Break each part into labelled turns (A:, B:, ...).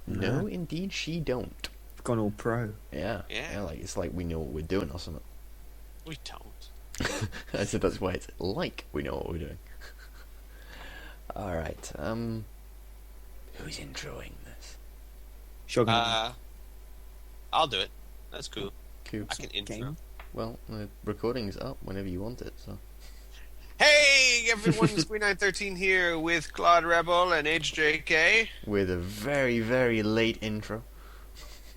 A: No, indeed, she don't.
B: Gone all pro.
A: Yeah.
C: Yeah.
A: Like it's like we know what we're doing or something.
C: We don't.
A: I said that's why it's like we know what we're doing. All right. Who's introing this?
B: Shogun.
C: I'll do it. That's cool.
A: Cool.
C: I can intro.
B: Game.
A: Well, the recording's up whenever you want it. So.
C: Hey everyone, Squee913 here with Claude Rebel and HJK.
A: With a very, very late intro.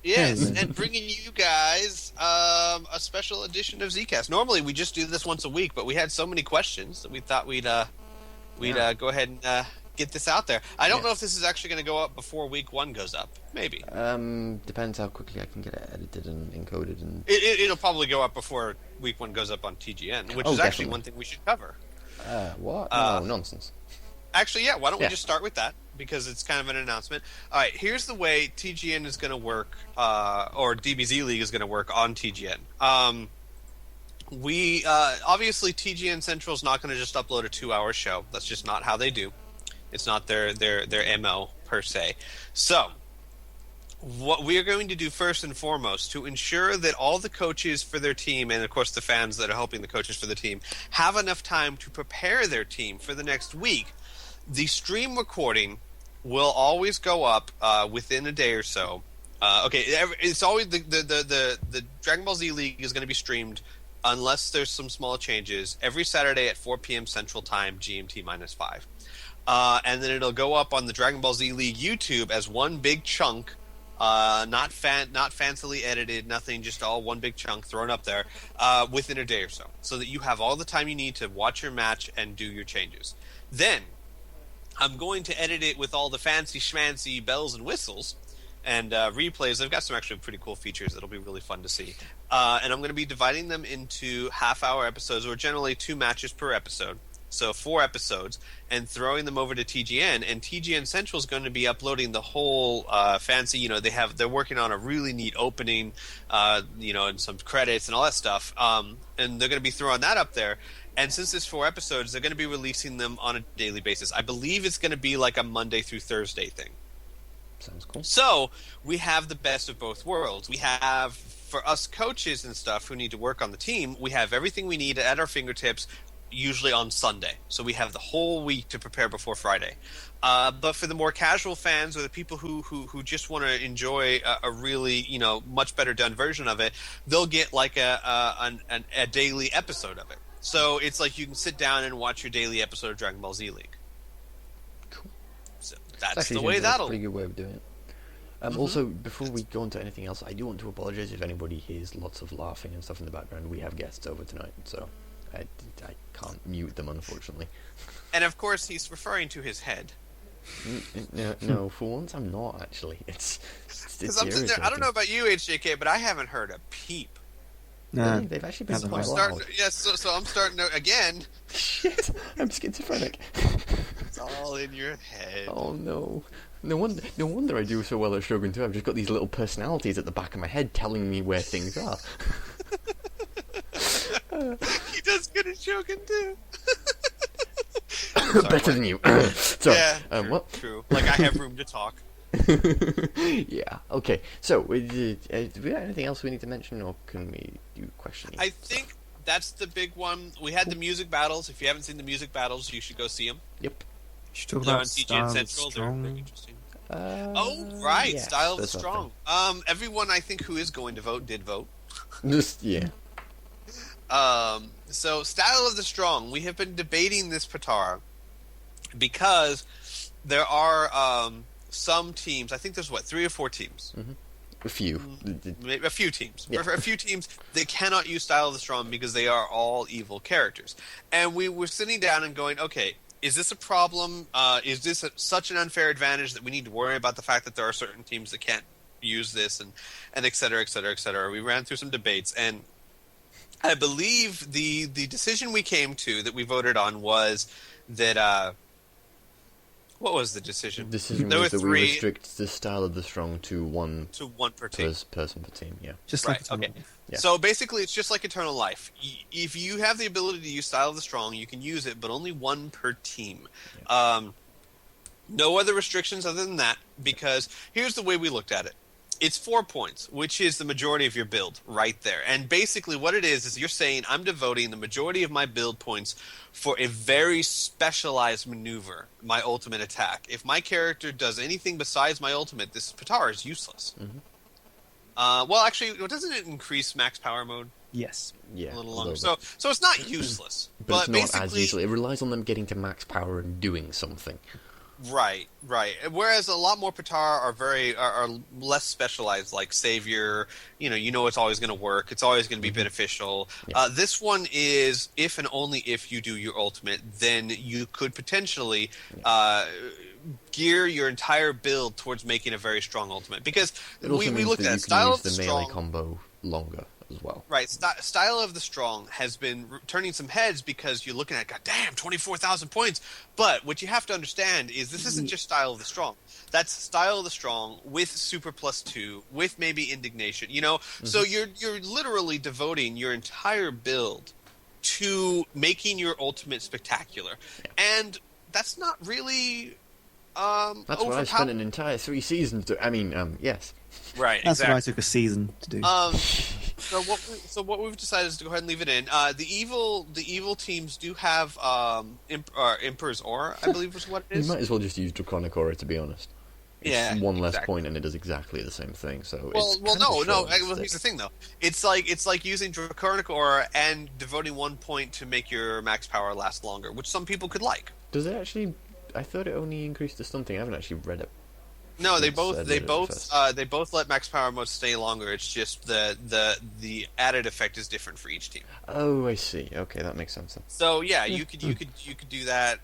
C: Yes, and bringing you guys a special edition of Zcast. Normally we just do this once a week, but we had so many questions that we thought we'd go ahead and get this out there. I don't know if this is actually going to go up before week 1 goes up. Maybe.
A: Depends how quickly I can get it edited and encoded and.
C: It'll probably go up before week 1 goes up on TGN, which is actually one thing we should cover.
A: What? No, nonsense.
C: Actually, yeah, why don't we just start with that? Because it's kind of an announcement. All right, here's the way TGN is going to work, or DBZ League is going to work on TGN. We obviously TGN Central is not going to just upload a 2-hour show. That's just not how they do. It's not their MO per se. So, what we are going to do first and foremost to ensure that all the coaches for their team, and of course the fans that are helping the coaches for the team, have enough time to prepare their team for the next week, the stream recording will always go up within a day or so. It's always the Dragon Ball Z League is going to be streamed unless there's some small changes every Saturday at 4 p.m. Central Time, GMT -5. And then it'll go up on the Dragon Ball Z League YouTube as one big chunk. Not fancily edited, nothing, just all one big chunk thrown up there within a day or so that you have all the time you need to watch your match and do your changes. Then, I'm going to edit it with all the fancy schmancy bells and whistles and replays. I've got some actually pretty cool features that'll be really fun to see. And I'm going to be dividing them into half-hour episodes, or generally 2 matches per episode. So 4 episodes, and throwing them over to TGN, and TGN Central is going to be uploading the whole fancy. They're working on a really neat opening, and some credits and all that stuff. And they're going to be throwing that up there. And since it's 4 episodes, they're going to be releasing them on a daily basis. I believe it's going to be like a Monday through Thursday thing.
A: Sounds cool.
C: So we have the best of both worlds. We have, for us coaches and stuff who need to work on the team, we have everything we need at our fingertips. Usually on Sunday, so we have the whole week to prepare before Friday. But for the more casual fans, or the people who just want to enjoy a really much better done version of it, they'll get like a daily episode of it. So it's like you can sit down and watch your daily episode of Dragon Ball Z League.
A: Cool.
C: So that's the way that'll.
A: Pretty good way of doing it. Also, before we go into anything else, I do want to apologize if anybody hears lots of laughing and stuff in the background. We have guests over tonight, so. I can't mute them, unfortunately.
C: And of course, he's referring to his head.
A: No, for once I'm not, actually. It's
C: I'm sitting there, I don't know about you, HJK, but I haven't heard a peep.
A: No, they've actually been quite loud.
C: So I'm starting to, again.
A: Shit, I'm schizophrenic.
C: It's all in your head.
A: Oh no. No wonder I do so well at Shogun 2. I've just got these little personalities at the back of my head telling me where things are. He
C: does good at Shogun too.
A: Better than you. Sorry.
C: Yeah, true. Like I have room to talk.
A: Yeah. Okay. So, do we have anything else we need to mention, or can we do questions?
C: I think that's the big one. We had the music battles. If you haven't seen the music battles, you should go see them.
A: Yep.
B: You should talk
C: They're
B: about
C: on TGN Central. They're interesting.
A: Yeah,
C: Style of the Strong. Everyone I think who is going to vote did vote.
A: Yeah.
C: So Style of the Strong, we have been debating this Patara because there are some teams. I think there's 3 or 4 teams.
A: Mm-hmm. A few teams.
C: Yeah. For a few teams, they cannot use Style of the Strong because they are all evil characters. And we were sitting down and going, okay, is this a problem? Is this such an unfair advantage that we need to worry about the fact that there are certain teams that can't use this, and et cetera, et cetera, et cetera. We ran through some debates, and I believe the decision we came to that we voted on was that what was the decision?
A: The decision
C: there
A: was
C: were
A: that
C: 3
A: we restrict the Style of the Strong to one
C: per team.
A: person per team. Yeah.
B: Just
C: right.
B: like
C: Okay.
A: Yeah.
C: So basically, it's just like Eternal Life. If you have the ability to use Style of the Strong, you can use it, but only 1 per team.
A: Yeah.
C: No other restrictions other than that, because here's the way we looked at it. It's 4 points, which is the majority of your build right there. And basically what it is you're saying I'm devoting the majority of my build points for a very specialized maneuver, my ultimate attack. If my character does anything besides my ultimate, this Patara is useless.
A: Mm-hmm.
C: Well, actually, doesn't it increase max power mode
B: Yes.
A: Yeah,
C: a little
A: a
C: longer?
A: little
C: So it's not useless.
A: but it's not
C: basically,
A: as usual. It relies on them getting to max power and doing something.
C: Right. Whereas a lot more Patara are less specialized, like Savior. You know it's always going to work. It's always going to be beneficial.
A: Yeah.
C: This one is if and only if you do your ultimate, then you could potentially gear your entire build towards making a very strong ultimate. Because
A: It also
C: we
A: means
C: looked
A: that
C: at
A: you
C: style
A: can
C: of the
A: use the melee
C: strong.
A: combo longer as well.
C: Right, Style of the Strong has been turning some heads because you're looking at, God damn, 24,000 points. But what you have to understand is this isn't just Style of the Strong. That's Style of the Strong with Super +2, with maybe Indignation. So you're literally devoting your entire build to making your ultimate spectacular, and that's not really.
A: That's what I spent an entire 3 seasons to. I mean, yes.
C: Right,
B: That's
C: exactly.
B: what I took a season to do.
C: So what we've decided is to go ahead and leave it in. The evil teams do have Emperor's Aura, I believe is what it
A: You
C: is.
A: might as well just use Draconic Aura, to be honest. It's
C: Yeah,
A: one less
C: exactly.
A: point and it does exactly the same thing. So
C: Well,
A: it's
C: well,
A: kind of
C: no.
A: a short
C: Well, here's the
A: stick.
C: thing, though. It's like using Draconic Aura and devoting 1 point to make your max power last longer, which some people could like.
A: Does it actually? I thought it only increased to something. I haven't actually read it.
C: No, they
A: It's,
C: both
A: I
C: they
A: did it
C: both
A: first.
C: they both let max power mode stay longer. It's just the added effect is different for each team.
A: Oh, I see. Okay, that makes sense then.
C: So yeah, you could do that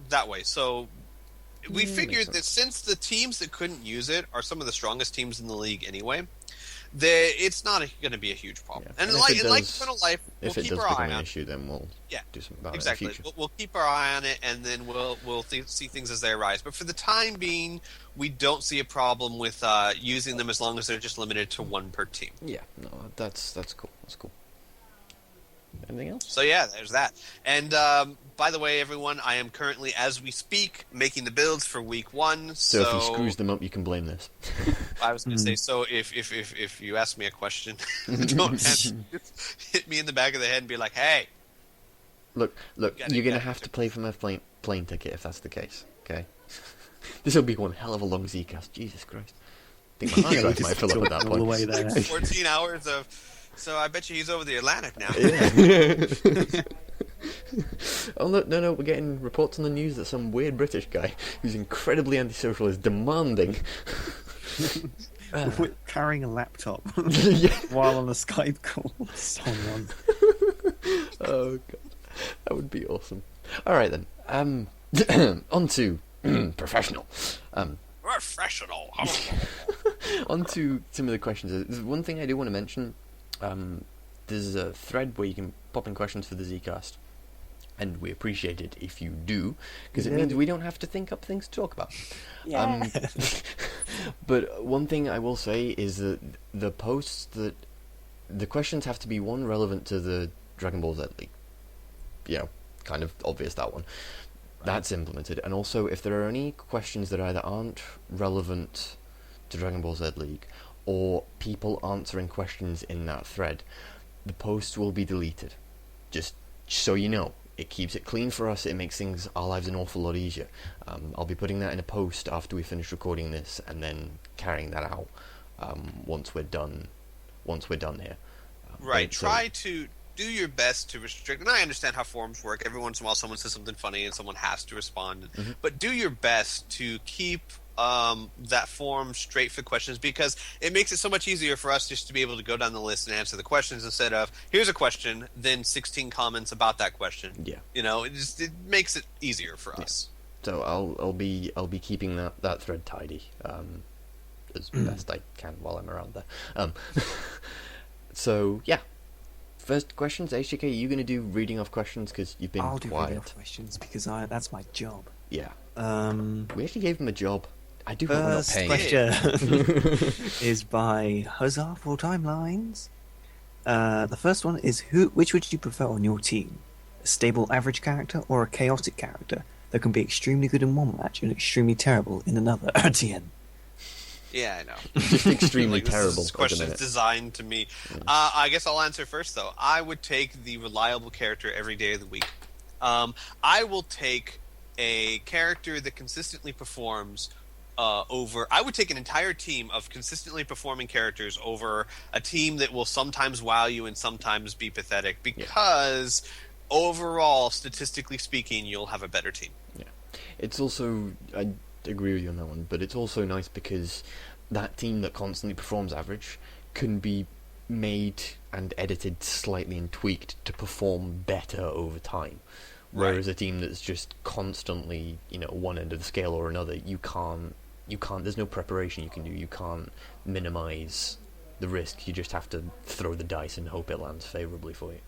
C: that way. So we
A: Makes
C: figured
A: sense.
C: that since the teams that couldn't use it are some of the strongest teams in the league anyway, it's not going to be a huge problem.
A: Yeah.
C: And
A: And if
C: like
A: it
C: like
A: does-
C: Eternal Life, we'll
A: If it
C: keep
A: does
C: our
A: become
C: eye
A: an
C: on.
A: issue, then we'll
C: Yeah,
A: do something about
C: exactly.
A: it in the future.
C: We'll keep our eye on it, and then we'll see things as they arise. But for the time being, we don't see a problem with using them as long as they're just limited to 1 per team.
A: Yeah, no, that's cool. That's cool. Anything else?
C: So yeah, there's that. And by the way, everyone, I am currently, as we speak, making the builds for week 1.
A: So if he screws them up, you can blame this.
C: I was going to say, so if you ask me a question, don't hit me in the back of the head and be like, "Hey."
A: Look,
C: Gotta
A: you're gonna
C: get
A: have
C: it.
A: to play for my plane ticket if that's the case. Okay. This will be one hell of a long Zcast. Jesus Christ. I think my hard
B: Yeah,
A: drive
B: we
A: might
B: just
A: fill up at that
B: talked all the
A: point.
B: way there.
C: 14 hours of. So I bet you he's over the Atlantic now.
A: Yeah. Oh no, we're getting reports on the news that some weird British guy who's incredibly antisocial is demanding.
B: We're carrying a laptop
A: Yeah.
B: while on a Skype call with someone.
A: Oh god, that would be awesome. All right then. On to professional.
C: Professional.
A: On to some of the questions. There's one thing I do want to mention. There's a thread where you can pop in questions for the Zcast, and we appreciate it if you do, because it
B: Yeah.
A: means we don't have to think up things to talk about.
B: Yeah.
A: But one thing I will say is that the posts that the questions have to be one relevant to the Dragon Ball Z League. You know, kind of obvious that one. That's implemented, and also if there are any questions that either aren't relevant to Dragon Ball Z League or people answering questions in that thread, the post will be deleted. Just so you know, it keeps it clean for us. It makes our lives an awful lot easier. I'll be putting that in a post after we finish recording this, and then carrying that out once we're done. Once we're done here.
C: Right.
A: But, so-
C: Try to do your best to restrict. And I understand how forums work. Every once in a while, someone says something funny, and someone has to respond.
A: Mhm.
C: But do your best to keep that forum straight for questions, because it makes it so much easier for us just to be able to go down the list and answer the questions instead of here's a question, then 16 comments about that question.
A: Yeah.
C: It makes it easier for us.
A: So I'll be keeping that thread tidy as best I can while I'm around there. So yeah, first questions. HJK, are you going to do reading off questions because you've been
B: I'll do
A: quiet?
B: reading off questions because that's my job.
A: Yeah,
B: Um,
A: we actually gave him a job. I do hope we're not
B: First
A: paying.
B: question is by Huzzah for Timelines. The first one is which would you prefer on your team? A stable average character or a chaotic character? that can be extremely good in one match and extremely terrible in another. Tien.
C: Yeah, I know.
A: Just extremely
C: Like, this
A: terrible.
C: This
A: at the
C: question is
A: minute.
C: designed to me. I guess I'll answer first, though. I would take the reliable character every day of the week. I will take a character that consistently performs over. I would take an entire team of consistently performing characters over a team that will sometimes wow you and sometimes be pathetic, because overall, statistically speaking, you'll have a better team.
A: Yeah, it's also, I agree with you on that one, but it's also nice because that team that constantly performs average can be made and edited slightly and tweaked to perform better over time. Whereas
C: Right.
A: a team that's just constantly, one end of the scale or another, you can't, there's no preparation you can do, you can't minimize the risk, you just have to throw the dice and hope it lands favourably for you.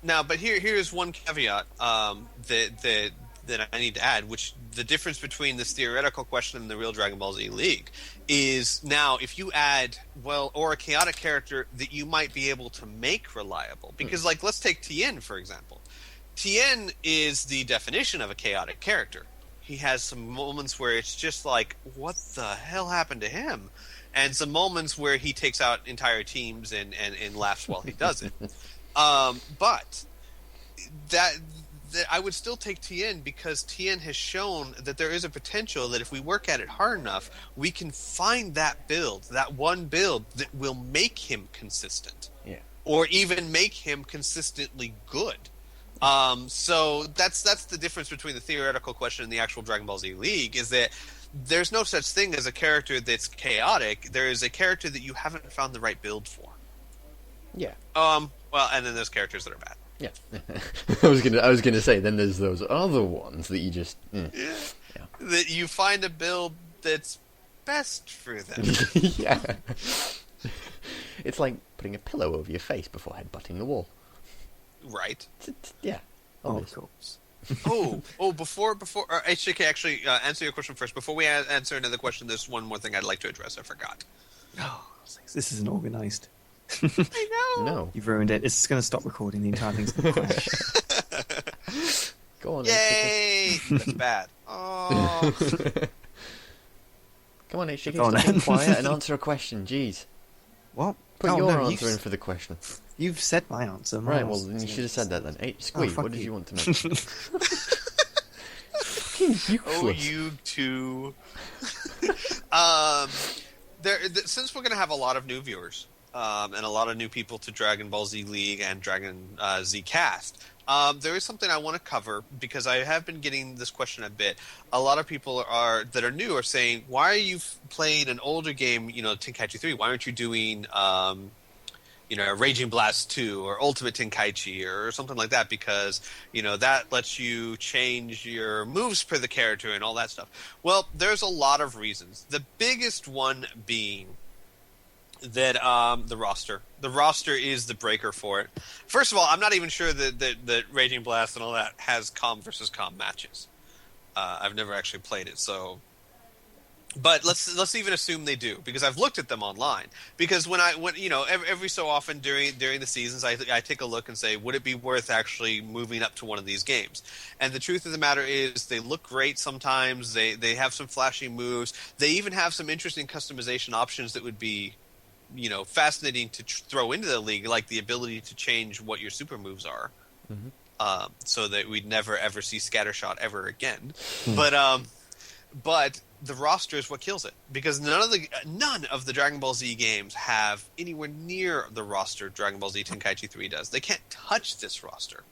C: Now, but here's one caveat that I need to add, which the difference between this theoretical question and the real Dragon Ball Z League is now if you add, or a chaotic character that you might be able to make reliable. Because, like, let's take Tien, for example. Tien is the definition of a chaotic character. He has some moments where it's just like, what the hell happened to him? And some moments where he takes out entire teams and laughs while he does it. But that I would still take Tien because Tien has shown that there is a potential that if we work at it hard enough, we can find that build, that one build that will make him consistent.
A: Yeah.
C: Or even make him consistently good. So that's the difference between the theoretical question and the actual Dragon Ball Z League, is that there's no such thing as a character that's chaotic. There is a character that you haven't found the right build for.
A: Yeah.
C: Well, and then there's characters that are bad.
A: Yeah. I was gonna say, then there's those other ones that you just
C: That you find a build that's best for them.
A: yeah. It's like putting a pillow over your face before headbutting the wall.
C: Right.
A: Yeah.
B: Of
A: Obvious.
B: course.
C: Before HJK, actually answer your question first. Before we answer another question, there's one more thing I'd like to address. I forgot.
B: Oh, this isn't organised.
C: I know.
A: No.
B: You've ruined it. It's going to stop recording. The entire thing's going to crash.
A: Go on.
C: Yay! That's bad. Oh.
A: Come on, HJK,
B: Go on,
A: stop being
B: then.
A: quiet and answer a question. Jeez.
B: What?
A: Put
B: Oh,
A: your
B: no,
A: answer in for the question.
B: You've said my answer.
A: Right, well, then you should have said that then. Hey, Squee,
B: fuck
A: what did
B: you.
A: you want to mention? Fucking
C: Oh,
A: useless.
C: you two. Since we're going to have a lot of new viewers and a lot of new people to Dragon Ball Z League and Dragon Z Cast, there is something I want to cover because I have been getting this question a bit. A lot of people that are new are saying, "Why are you playing an older game? Tenkaichi 3. Why aren't you doing?" Raging Blast 2 or Ultimate Tenkaichi or something like that, because, that lets you change your moves per the character and all that stuff. Well, there's a lot of reasons. The biggest one being that the roster. The roster is the breaker for it. First of all, I'm not even sure that Raging Blast and all that has com versus com matches. I've never actually played it, so... But let's even assume they do, because I've looked at them online. Because when every so often during the seasons, I take a look and say, would it be worth actually moving up to one of these games? And the truth of the matter is, they look great sometimes. They have some flashy moves. They even have some interesting customization options that would be, fascinating to throw into the league, like the ability to change what your super moves are, so that we'd never ever see Scattershot ever again. But the roster is what kills it, because none of the Dragon Ball Z games have anywhere near the roster Dragon Ball Z Tenkaichi 3 does. They can't touch this roster.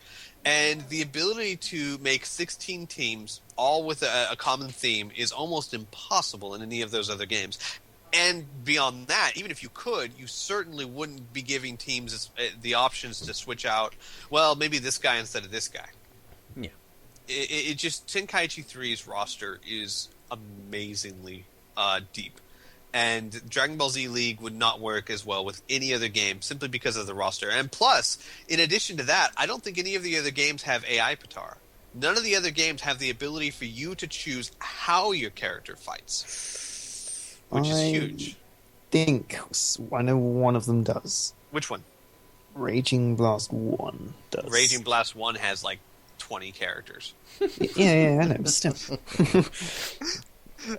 C: And the ability to make 16 teams, all with a common theme, is almost impossible in any of those other games. And beyond that, even if you could, you certainly wouldn't be giving teams the options to switch out, maybe this guy instead of this guy.
A: Yeah.
C: It just, Tenkaichi 3's roster is amazingly deep, and Dragon Ball Z League would not work as well with any other game simply because of the roster. And plus, in addition to that, I don't think any of the other games have AI Patara. None of the other games have the ability for you to choose how your character fights, which is huge.
B: I know one of them does.
C: Which one?
B: Raging Blast 1 does.
C: Raging Blast 1 has like 20 characters.
B: Yeah, I know, but still.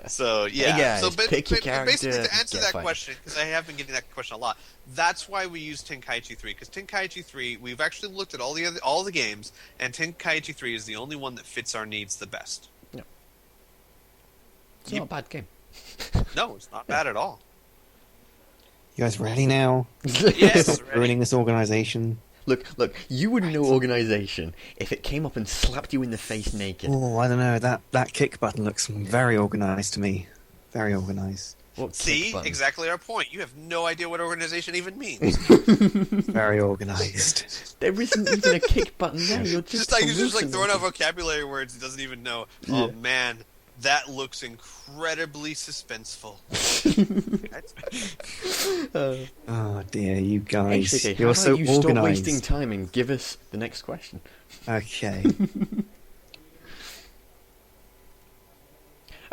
C: So yeah,
A: Hey guys,
C: so
A: pick your character,
C: basically to answer
A: get
C: that
A: fired.
C: question, because I have been getting that question a lot. That's why we use Tenkaichi 3, because Tenkaichi 3, we've actually looked at all the games, and Tenkaichi 3 is the only one that fits our needs the best.
A: It's not a bad game.
C: No, it's not bad at all.
B: You guys ready now?
C: Yes,
B: Ruining this organization.
A: Look, you wouldn't know organization if it came up and slapped you in the face naked.
B: Oh, I don't know. That kick button looks very organized to me. Very organized.
A: What
C: See,
A: kick button?
C: exactly our point. You have no idea what organization even means.
B: Very organized.
A: There isn't even a kick button there. You're just
C: You're just like throwing out
A: hallucinating.
C: vocabulary words he doesn't even know.
A: Yeah.
C: Oh man, that looks incredibly suspenseful.
B: Oh dear, you guys.
A: HCK, how
B: You're
A: about
B: so
A: you stop
B: organized.
A: wasting time and give us the next question?
B: Okay.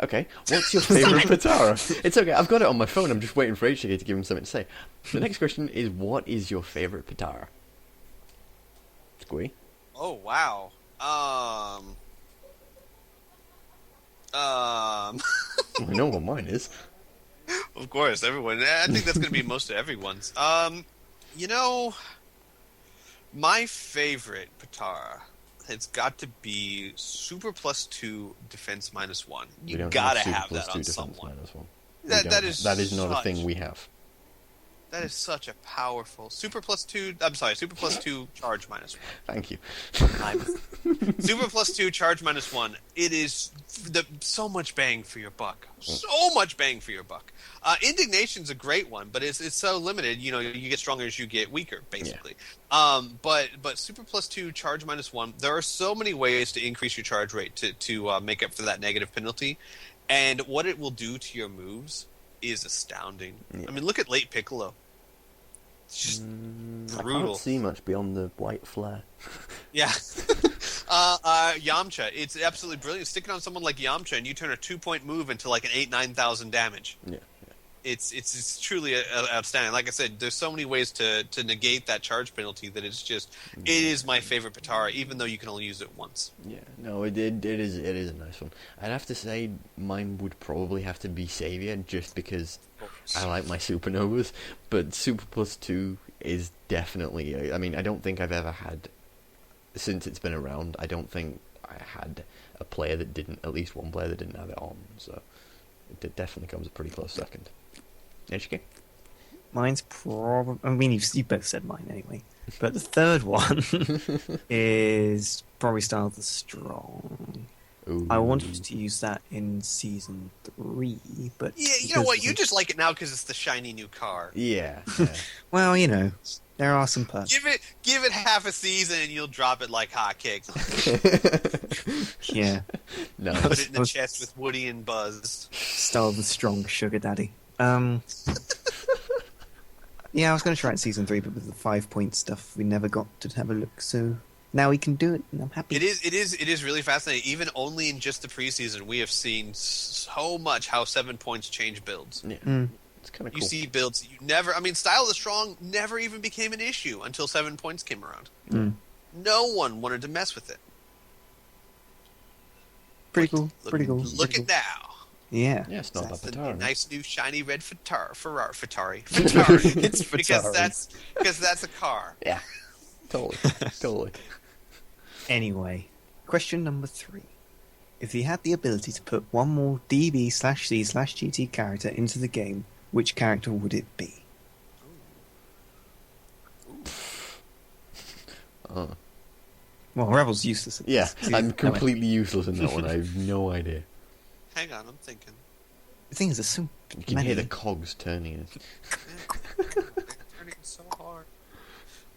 A: Okay, what's your favourite Patara? It's okay, I've got it on my phone, I'm just waiting for HCK to give him something to say. The next question is, what is your favourite Patara? Squee?
C: Oh wow.
A: I know what mine is.
C: Of course, everyone. I think that's going to be most of everyone's. You know, my favorite Patara has got to be Super Plus 2 Defense minus 1.
A: We
C: You
A: don't
C: gotta
A: Super
C: have
A: Plus
C: that
A: 2
C: on
A: defense
C: someone.
A: minus one.
C: That is
A: not a
C: such-
A: thing we have.
C: That is such a powerful Super Plus 2. I'm sorry, Super Plus 2 charge minus 1.
A: Thank you.
C: Super Plus 2 charge minus 1. It is so much bang for your buck. So much bang for your buck. Indignation's a great one, but it's so limited. You know, you get stronger as you get weaker, basically. But Super Plus 2 charge minus 1. There are so many ways to increase your charge rate to make up for that negative penalty, and what it will do to your moves is astounding.
A: Yeah.
C: I mean, look at late Piccolo. It's just
A: I
C: brutal.
A: can't see much beyond the white flare.
C: Yeah. Yamcha. It's absolutely brilliant. Stick it on someone like Yamcha, and you turn a 2-point move into like an 8,000-9,000 damage.
A: Yeah.
C: It's truly outstanding. Like I said, there's so many ways to negate that charge penalty that it's just it is my favorite Patara, even though you can only use it once.
A: Yeah, no, it is a nice one. I'd have to say mine would probably have to be Savior, just because I like my supernovas, but Super Plus 2 is definitely, I mean, I don't think I've ever had, since it's been around, I don't think I had a player that didn't, at least one player that didn't have it on, so it definitely comes a pretty close second. HK?
B: Mine's probably. I mean, you both said mine anyway. But the third one is probably Style the Strong.
A: Ooh.
B: I wanted to use that in season 3, but
C: Yeah, you know
B: because
C: what?
B: of
C: You
B: the-
C: just like it now because it's the shiny new car.
A: Yeah.
B: Well, you know, there are some perks.
C: Give it half a season, and you'll drop it like hotcakes.
B: Yeah,
A: No.
C: Put it in the chest with Woody and Buzz.
B: Style the Strong Sugar Daddy. Yeah, I was going to try it in season 3, but with the 5-point stuff, we never got to have a look. So now we can do it, and I'm happy.
C: It is really fascinating. Even only in just the preseason, we have seen so much how 7 points change builds.
A: Yeah.
B: Mm.
A: It's kind of
C: You
A: cool.
C: see builds that you never. I mean, Style of the Strong never even became an issue until 7 points came around.
B: Mm.
C: No one wanted to mess with it.
B: Pretty cool.
C: Look,
B: Pretty cool.
C: Look
B: pretty
C: at
B: cool.
C: now.
B: Yeah.
A: Yeah, it's not
C: That's
A: that
C: the
A: Patara.
C: nice new shiny red Ferrari.
B: It's
C: because
B: Ferrari.
C: that's a car.
A: Yeah. Totally. Totally.
B: Anyway, question number 3. If you had the ability to put one more DB/C/GT character into the game, which character would it be? Well, Rebel's useless. at
A: Yeah,
B: this.
A: I'm
B: No,
A: completely useless in that one. I have no idea.
C: Hang on, I'm thinking.
B: The thing is, there's so
A: You can
B: many.
A: hear the cogs turning.
C: They're turning so hard.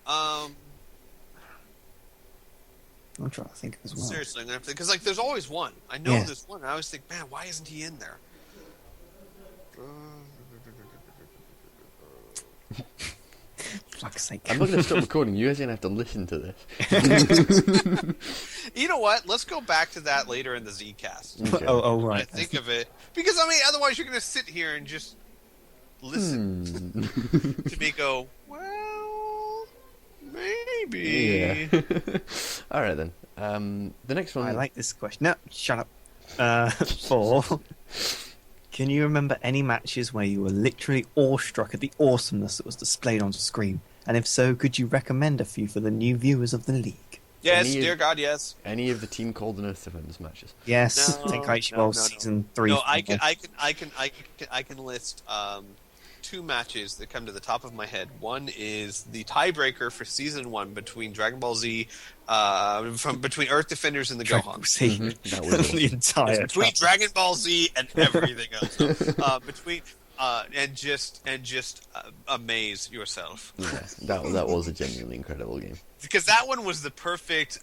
B: I'm trying to think as well.
C: Seriously, I'm gonna have to because like there's always one. I know
B: Yeah.
C: there's one. I always think, man, why isn't he in there?
B: For fuck's sake.
A: I'm not going to stop recording. You guys are going to have to listen to this.
C: You know what? Let's go back to that later in the Zcast.
A: Okay.
B: Oh,
C: I
B: right.
C: think of it because I mean, otherwise you're gonna sit here and just listen
A: Hmm.
C: to me go. Well, maybe. Maybe.
A: Yeah. All right then. The next one.
B: I like this question. No, shut up. 4. Can you remember any matches where you were literally awestruck at the awesomeness that was displayed on screen? And if so, could you recommend a few for the new viewers of the league?
C: Yes,
A: Any-
C: dear God, yes.
A: Any of the Team Cold and Earth Defenders matches?
B: Yes,
C: No,
B: Tenkaichi
C: no,
B: Bowl
C: no.
B: Season 3.
C: No, I can list 2 matches that come to the top of my head. One is the tiebreaker for Season 1 between Dragon Ball Z, between Earth Defenders and the Gohan.
A: That was
B: the entire
C: Between Dragon Ball Z and everything else. Between and just amaze yourself.
A: Yeah, that was a genuinely incredible game.
C: Because that one was the perfect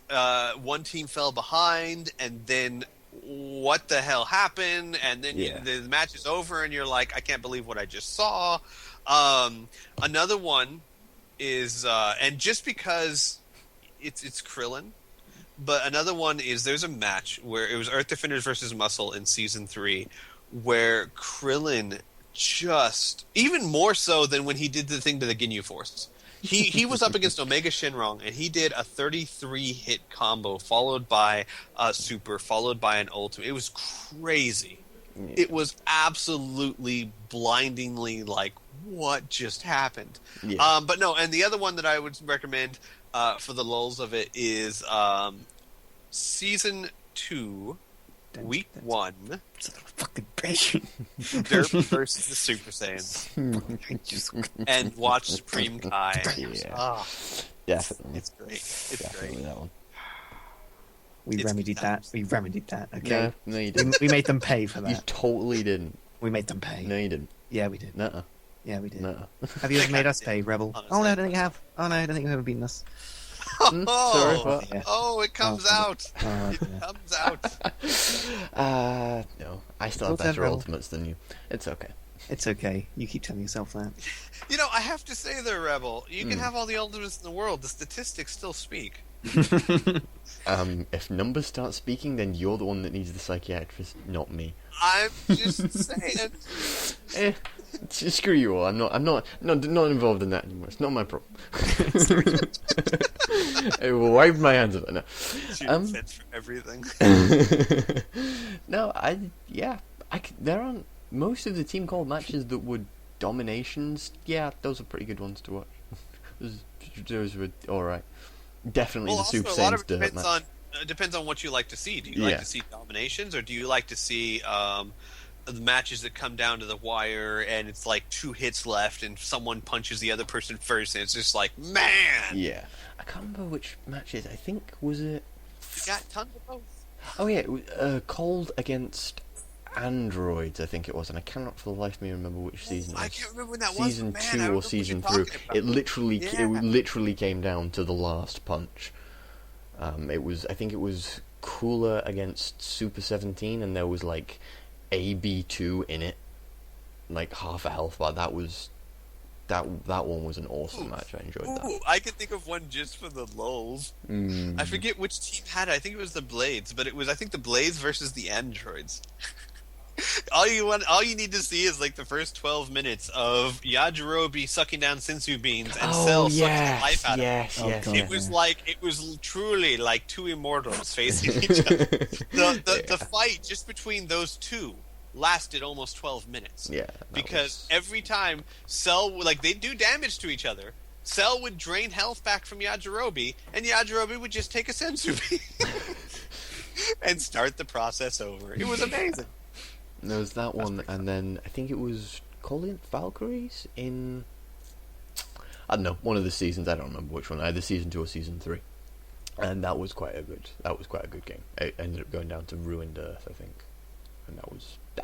C: one team fell behind, and then what the hell happened? And then
A: Yeah.
C: the match is over, and you're like, I can't believe what I just saw. Another one is, and just because it's Krillin, but another one is there's a match where it was Earth Defenders versus Muscle in Season 3, where Krillin just, even more so than when he did the thing to the Ginyu Force. He was up against Omega Shenron, and he did a 33-hit combo, followed by a super, followed by an ultimate. It was crazy.
A: Yeah.
C: It was absolutely blindingly like, what just happened?
A: Yeah.
C: But no, and the other one that I would recommend for the lulls of it is Season 2, Week 1,
B: It's a little fucking patient.
C: Derp versus the Super Saiyans, and watch Supreme Kai.
A: Yeah.
C: Ah,
A: Definitely.
C: it's great. It's
A: Definitely
C: great.
A: that one.
B: We
C: It's
B: remedied that. We remedied that. Okay.
A: No, you didn't.
B: We made them pay for
A: You
B: that.
A: totally didn't.
B: We made them pay.
A: No, you didn't.
B: Yeah, we did.
A: Nuh-uh.
B: Yeah, we did.
A: Nuh-uh.
B: Have you ever made us pay, Rebel?
C: Honestly.
B: Oh no, I don't think you have. Oh no, I don't think you've ever beaten us.
A: Sorry, what?
B: Yeah.
C: Oh, it comes
B: Oh,
C: out.
B: Oh,
C: It
B: yeah.
C: comes out.
A: No. I still
B: Well
A: have better
B: done, Rebel.
A: ultimates than you. It's okay.
B: It's okay. You keep telling yourself that.
C: You know, I have to say there, Rebel, you
A: Hmm.
C: can have all the ultimates in the world. The statistics still speak.
A: If numbers start speaking, then you're the one that needs the psychiatrist, not me.
C: I'm just saying.
A: Screw you all. I'm not involved in that anymore. It's not my problem. I will wipe my hands of it now.
C: Shooting fence for everything.
A: No, there aren't most of the Team Cold matches that were dominations. Yeah, those are pretty good ones to watch. those were all right. Definitely
C: Well,
A: the
C: also,
A: Super
C: a lot of
A: Saiyans
C: it
A: dirt
C: depends
A: match.
C: on depends on what you like to see. Do you
A: Yeah.
C: like to see dominations, or do you like to see the matches that come down to the wire and it's like 2 hits left and someone punches the other person first and it's just like, man,
A: Yeah, I can't remember which matches. I think was it.
C: you got tons of both.
A: Oh yeah, it was, Cold against Androids, I think it was, and I cannot for the life of me remember which season it was.
C: I can't remember when that was.
A: Season
C: but man, I
A: 2
C: remember
A: or
C: what
A: season
C: you're
A: 3.
C: talking about.
A: It
C: Yeah.
A: literally came down to the last punch. I think it was Cooler against Super 17, and there was like AB2 in it, like half a health bar. That one was an awesome match. I enjoyed that.
C: Ooh, I can think of one just for the lulz.
A: Mm.
C: I forget which team had it. I think it was the Blades, but it was, I think, the Blades versus the Androids. All you need to see is like the first 12 minutes of Yajirobe sucking down Sensu beans and Cell sucking the life out of him.
A: yes.
B: God.
C: It was like, it was truly like 2 immortals facing each other. The fight just between those two lasted almost 12 minutes.
A: Yeah,
C: Because every time Cell, like, they'd do damage to each other, Cell would drain health back from Yajirobe, and Yajirobe would just take a Sensu bean and start the process over. It was amazing.
A: there was that one, and then I think it was Colin Valkyries in, I don't know, one of the seasons. I don't remember which one, either season 2 or season 3. And that was quite a good game. It ended up going down to Ruined Earth, I think, and that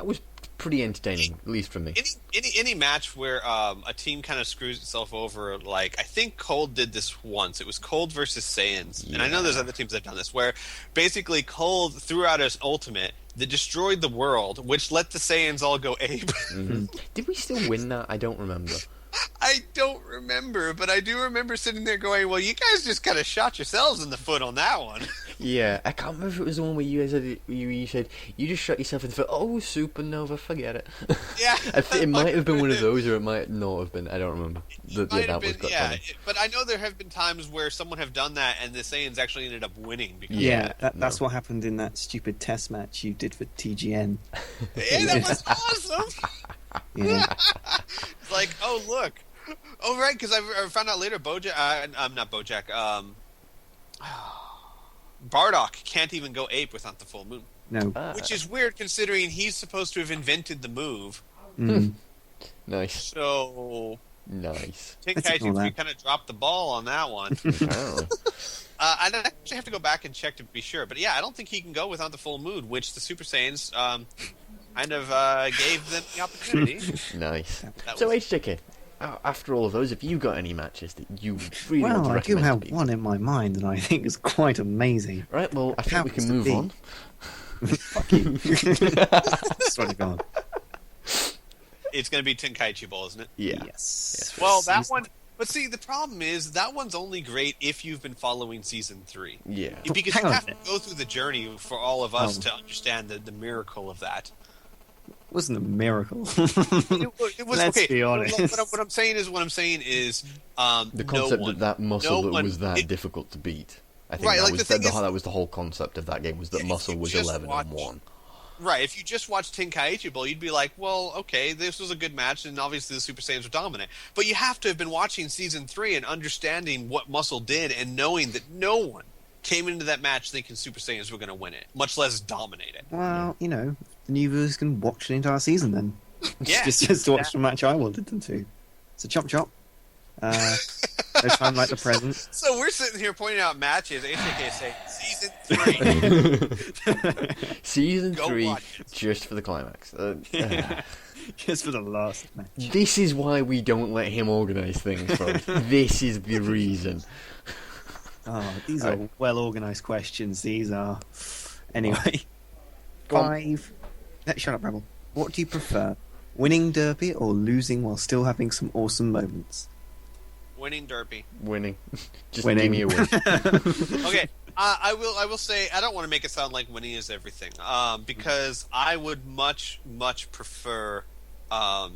A: was pretty entertaining, at least for me.
C: Any match where a team kind of screws itself over, like, I think Cold did this once. It was Cold versus Saiyans, and I know there's other teams that have done this, where basically Cold threw out his ultimate that destroyed the world, which let the Saiyans all go ape.
A: Did we still win that? I don't remember.
C: I don't remember, but I do remember sitting there going, well, you guys just kind of shot yourselves in the foot on that one.
A: Yeah, I can't remember if it was the one where you guys said you said you just shot yourself in the foot. Oh, supernova, forget it.
C: Yeah,
A: It might have been one of those, or it might not have been. I don't remember.
C: Might
A: That
C: have
A: was
C: been,
A: quite
C: yeah.
A: funny.
C: But I know there have been times where someone have done that, and the Saiyans actually ended up winning because
A: Yeah,
B: that's
A: no.
B: what happened in that stupid test match you did for TGN.
C: yeah, that was awesome.
B: Yeah,
C: It's like, oh look, oh right, because I found out later Bojack, I'm not Bojack, Bardock can't even go ape without the full moon,
B: no.
C: which is weird considering he's supposed to have invented the move.
B: Mm.
A: Nice,
C: So
A: nice.
B: Let's ignore
C: Tenkaichi
B: that.
C: kind of dropped the ball on that one.
A: Apparently.
C: I actually have to go back and check to be sure, but yeah, I don't think he can go without the full moon, which the Super Saiyans kind of gave them the opportunity.
A: Nice.
C: That
A: So,
C: was-
A: HJK, after all of those, have you got any matches that you really want
B: Well,
A: to
B: I do
A: recommend to
B: have
A: people?
B: one in my mind that I think is quite amazing.
A: Right, well, I think we can
B: Happens to
A: move
B: be.
A: on.
B: Fuck you. Swear to God.
C: It's going to be Tenkaichi Ball, isn't it?
A: Yeah.
B: Yes.
C: Well, that
B: Season-
C: one. But see, the problem is that one's only great if you've been following season 3.
A: Yeah.
C: Because
B: Hang
C: you
B: on a
C: have to
B: minute.
C: go through the journey for all of us
B: Oh.
C: to understand the miracle of that.
B: wasn't a miracle.
C: It was
B: Let's
C: okay.
B: be honest.
C: What I'm saying is,
A: The concept
C: one,
A: that muscle
C: no one-
A: was that
C: it-
A: difficult to beat. I think
C: Right,
A: that
C: like,
A: was
C: the thing is-
A: that was the whole concept of that game, was that
C: Yeah, if
A: muscle
C: you
A: was
C: just
A: 11
C: watch-
A: and 1.
C: Right, if you just watched Tenkaichi Bowl, you'd be like, well, okay, this was a good match, and obviously the Super Saiyans were dominant. But you have to have been watching Season 3 and understanding what Muscle did and knowing that no one came into that match thinking Super Saiyans were going to win it, much less dominate it.
B: Well, you know, the new viewers can watch the entire season then.
C: Yeah.
B: just to watch the match I wanted them to. So chop chop. No time like the present.
C: So we're sitting here pointing out matches, HAK saying Season 3.
A: Season
C: Go
A: 3,
C: watch it.
A: just for the climax.
B: Just for the last match.
A: This is why we don't let him organise things, folks. This is the reason.
B: Oh, these
A: Right.
B: are well organised questions. These are. Anyway.
A: Go on.
B: 5. Shut up, Rebel. What do you prefer? Winning Derby or losing while still having some awesome moments?
C: Winning Derby.
A: Winning. Just
B: Winning.
A: give me a win.
C: Okay, I will say I don't want to make it sound like winning is everything, because I would much prefer. I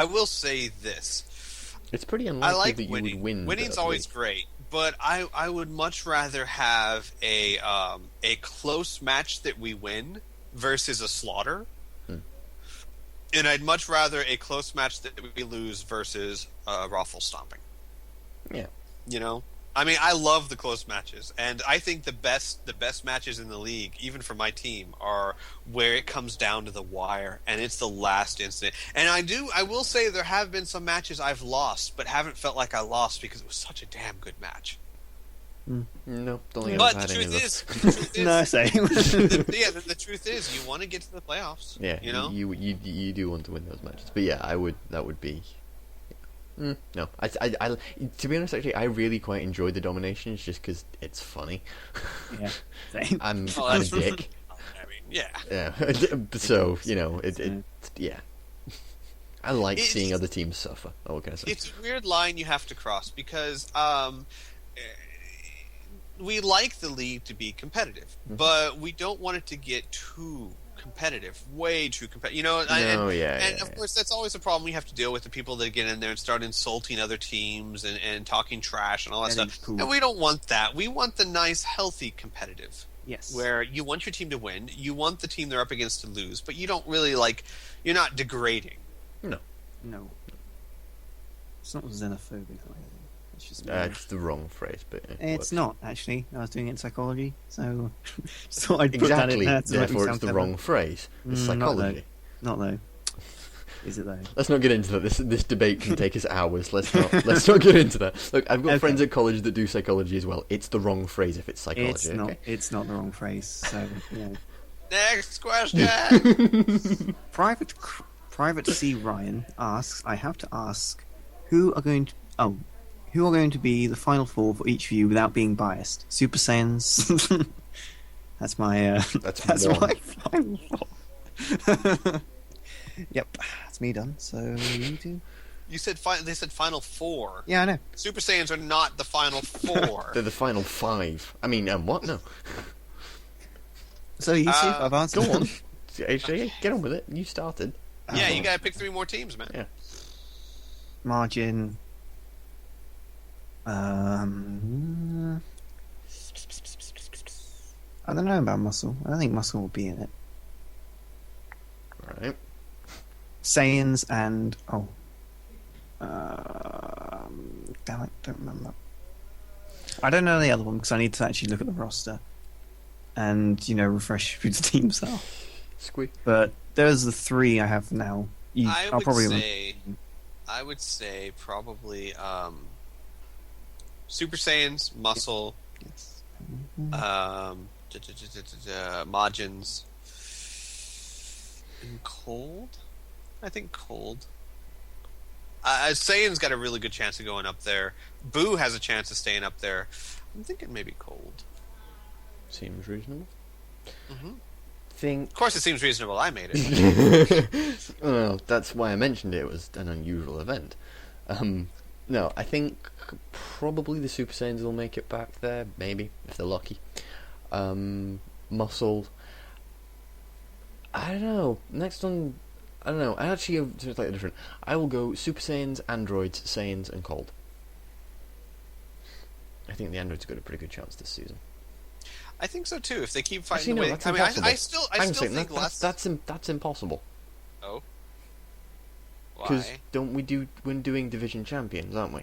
C: will say this:
A: It's pretty
C: I
A: unlikely
C: like
A: that you
C: winning.
A: would win.
C: Winning's
A: Derby.
C: always great, but I would much rather have a close match that we win versus a slaughter. And I'd much rather a close match that we lose versus raffle stomping.
A: Yeah.
C: You know, I mean, I love the close matches, and I think the best matches in the league, even for my team, are where it comes down to the wire, and it's the last incident. And I will say there have been some matches I've lost, but haven't felt like I lost because it was such a damn good match.
A: No, don't think
C: But
A: I've
C: the
A: had any of
C: truth
A: those.
C: is,
B: No, same.
C: the truth is, you want to get to the playoffs.
A: Yeah,
C: you know.
A: you do want to win those matches, but yeah, that would be. No, I, to be honest, actually, I really quite enjoy the dominations just because it's funny.
B: Yeah, same.
A: I'm
C: Oh,
A: a
C: that's-
A: dick.
C: I mean, yeah.
A: Yeah, so you know, yeah. I like
C: It's-
A: seeing other teams suffer. Oh, what can I say?
C: It's a weird line you have to cross because we like the league to be competitive, but we don't want it to get too competitive, way too competitive. You know, and of course that's always a problem we have to deal with, the people that get in there and start insulting other teams and talking trash and all that
B: That ain't
C: stuff.
B: cool.
C: And we don't want that. We want the nice, healthy competitive.
B: Yes.
C: Where you want your team to win, you want the team they're up against to lose, but you don't really you're not degrading.
A: No,
B: No. It's not xenophobic either. It's just.
A: it's the wrong phrase, but
B: It's not, actually. I was doing it in psychology, so just thought I'd put that in
A: exactly.
B: there to make me
A: Therefore,
B: sound
A: it's the
B: clever.
A: wrong phrase. It's
B: Not
A: psychology.
B: though. Not though. Is it though?
A: Let's not get into that. This debate can take us hours. Let's not get into that. Look, I've got
B: Okay.
A: friends at college that do psychology as well. It's the wrong phrase if it's psychology.
B: It's not.
A: okay?
B: It's not the wrong phrase. So yeah.
C: Next question.
B: Private C Ryan asks. I have to ask, who are going to be the final four for each of you without being biased? Super Saiyans. That's my.
A: That's
B: my
A: one.
B: final four. Yep, that's me done. So you two.
C: You said they said Final Four.
B: Yeah, I know.
C: Super Saiyans are not the Final Four.
A: They're the final 5. I mean, what? No.
B: So you see, I've answered.
A: Go on. HJ, get on with it. You started.
C: Yeah, you gotta pick 3 more teams, man.
A: Yeah.
B: Margin. I don't know about Muscle. I don't think Muscle will be in it.
A: Right.
B: Saiyans and damn it, don't remember. I don't know the other one because I need to actually look at the roster and refresh who the teams are.
A: Squeak.
B: But those are the 3 I have now.
C: I would say probably Super Saiyans, Muscle,
B: Yes.
C: Majins, and Cold. I think Cold. Saiyan's got a really good chance of going up there. Boo has a chance of staying up there. I'm thinking maybe Cold.
A: Seems reasonable.
C: Mm-hmm.
A: Think.
C: Of course, it seems reasonable. I made it.
A: Well, that's why I mentioned it. It was an unusual event. No, I think probably the Super Saiyans will make it back there. Maybe if they're lucky. Muscle. I don't know. Next one. I don't know. I actually have slightly different. I will go Super Saiyans, Androids, Saiyans, and Cold. I think the Androids have got a pretty good chance this season.
C: I think so too. If they keep fighting
A: Actually, no,
C: the way,
A: that's
C: I mean,
A: impossible.
C: I still think less.
A: That's impossible.
C: Oh,
A: Because
C: why?
A: don't we doing division champions, aren't we?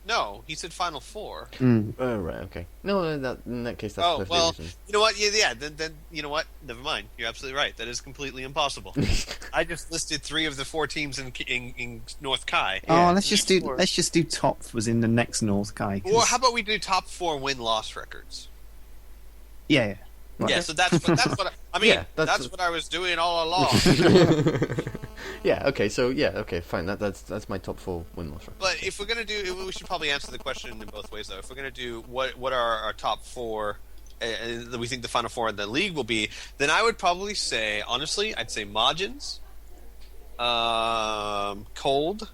C: No, he said Final Four.
A: Oh right, okay. No, in that case that's
C: Oh
A: fifth
C: well,
A: division.
C: you know what? Yeah. Then you know what? Never mind. You're absolutely right. That is completely impossible. I just listed 3 of the 4 teams in North Kai.
A: Yeah.
B: Oh, let's just do top was in the next North Kai. 'cause-
C: Or how about we do top 4 win-loss records?
B: Yeah. Right.
C: Yeah, so that's what I mean.
A: Yeah,
C: that's what I was doing all along.
A: Yeah. Okay. So okay. Fine. That's my top 4 win-loss record.
C: But if we're gonna do, we should probably answer the question in both ways, though. If we're gonna do what are our top 4, that we think the final 4 in the league will be, then I would probably say, honestly, I'd say Majins, Cold,